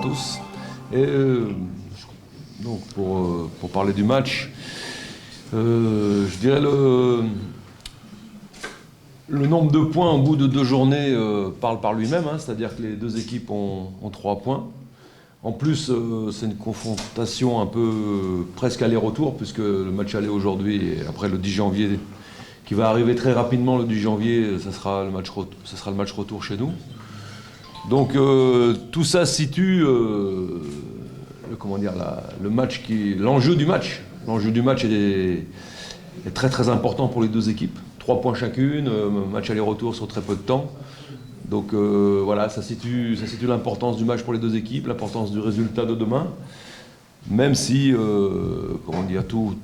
tous. Et donc pour parler du match, je dirais le nombre de points au bout de 2 journées parle par lui-même, hein, c'est-à-dire que les deux équipes ont 3 points. En plus, c'est une confrontation un peu presque aller-retour, puisque le match aller aujourd'hui et après le 10 janvier, qui va arriver très rapidement le 10 janvier, ça sera le match retour chez nous. Donc tout ça situe l'enjeu du match. L'enjeu du match est très très important pour les deux équipes. 3 points chacune, match aller-retour sur très peu de temps. Donc voilà, ça situe l'importance du match pour les deux équipes, l'importance du résultat de demain. Même si,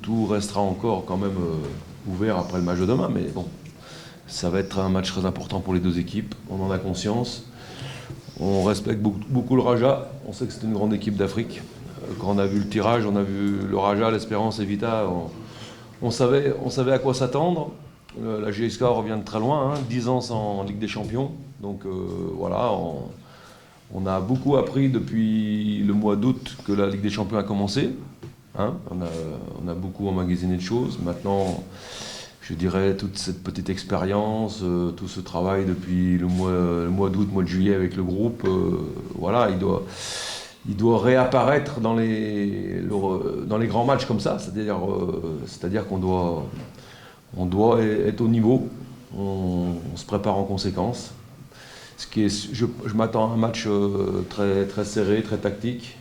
tout restera encore quand même ouvert après le match de demain. Mais bon, ça va être un match très important pour les deux équipes, on en a conscience. On respecte beaucoup le Raja, on sait que c'est une grande équipe d'Afrique. Quand on a vu le tirage, on a vu le Raja, l'Espérance et Vita, on savait à quoi s'attendre. La GSK revient de très loin, 10 ans sans Ligue des Champions. Donc voilà, on a beaucoup appris depuis le mois d'août que la Ligue des Champions a commencé. On a beaucoup emmagasiné de choses. Maintenant, je dirais toute cette petite expérience, tout ce travail depuis le mois d'août, mois de juillet avec le groupe, voilà, il doit réapparaître dans les grands matchs comme ça. C'est-à-dire qu'on doit être au niveau. On se prépare en conséquence. Je m'attends à un match très, très serré, très tactique.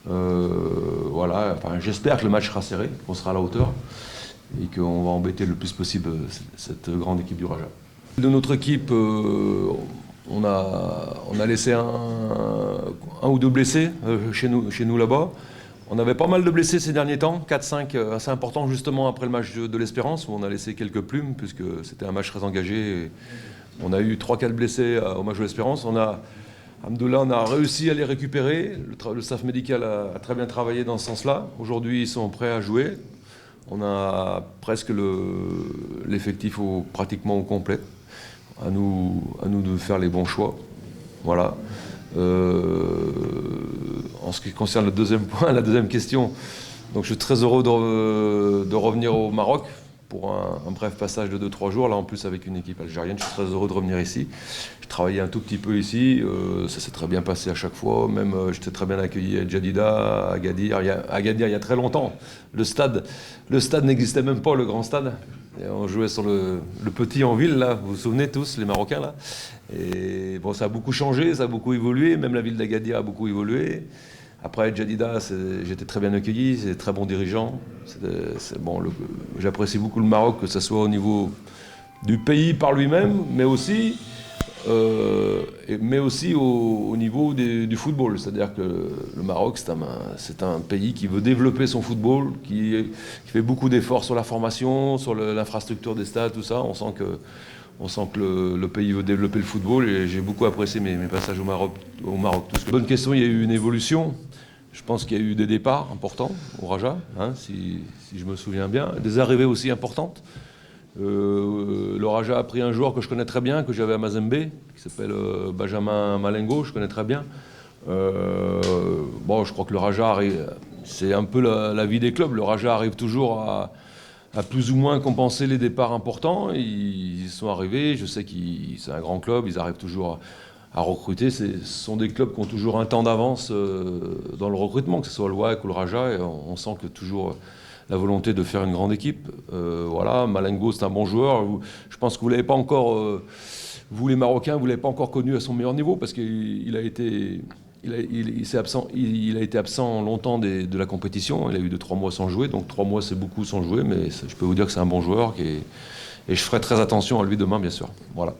Voilà, enfin, j'espère que le match sera serré, qu'on sera à la hauteur et qu'on va embêter le plus possible cette grande équipe du Raja. De notre équipe, on a laissé un ou deux blessés chez nous là-bas. On avait pas mal de blessés ces derniers temps, 4-5 assez importants justement après le match de l'Espérance où on a laissé quelques plumes puisque c'était un match très engagé. Et on a eu 3-4 blessés au match de l'Espérance. Alhamdoulilah, on a réussi à les récupérer. Le staff médical a très bien travaillé dans ce sens-là. Aujourd'hui, ils sont prêts à jouer. On a presque l'effectif pratiquement au complet. À nous de faire les bons choix. Voilà. En ce qui concerne le deuxième point, la deuxième question, donc je suis très heureux de revenir au Maroc pour un bref passage de 2-3 jours, là en plus avec une équipe algérienne. Je suis très heureux de revenir ici. Je travaillais un tout petit peu ici, ça s'est très bien passé à chaque fois, même j'étais très bien accueilli à Jadida, à Agadir. Il y a très longtemps, le stade n'existait même pas, le grand stade. Et on jouait sur le petit en ville, là, vous vous souvenez tous, les Marocains, là. Et bon, ça a beaucoup changé, ça a beaucoup évolué, même la ville d'Agadir a beaucoup évolué. Après, Jadida, j'étais très bien accueilli, c'est très bons dirigeants. J'apprécie beaucoup le Maroc, que ce soit au niveau du pays par lui-même, mais aussi au niveau du football. C'est-à-dire que le Maroc, c'est un pays qui veut développer son football, qui fait beaucoup d'efforts sur la formation, sur l'infrastructure des stades, tout ça. On sent que le pays veut développer le football et j'ai beaucoup apprécié mes passages au Maroc. Bonne question, il y a eu une évolution. Je pense qu'il y a eu des départs importants au Raja, si je me souviens bien. Des arrivées aussi importantes. Le Raja a pris un joueur que je connais très bien, que j'avais à Mazembe, qui s'appelle Benjamin Malengo, je connais très bien. Je crois que le Raja arrive, c'est un peu la vie des clubs. Le Raja arrive toujours à plus ou moins compenser les départs importants. Ils sont arrivés, je sais que c'est un grand club, ils arrivent toujours à recruter. Ce sont des clubs qui ont toujours un temps d'avance dans le recrutement, que ce soit le WAC ou le Raja, et on sent que toujours la volonté de faire une grande équipe. Voilà, Malengo, c'est un bon joueur. Je pense que vous ne l'avez pas encore, vous les Marocains, vous ne l'avez pas encore connu à son meilleur niveau, parce qu'il a été absent longtemps de la compétition. Il a eu 2-3 mois sans jouer, donc 3 mois c'est beaucoup sans jouer, mais je peux vous dire que c'est un bon joueur et je ferai très attention à lui demain, bien sûr. Voilà.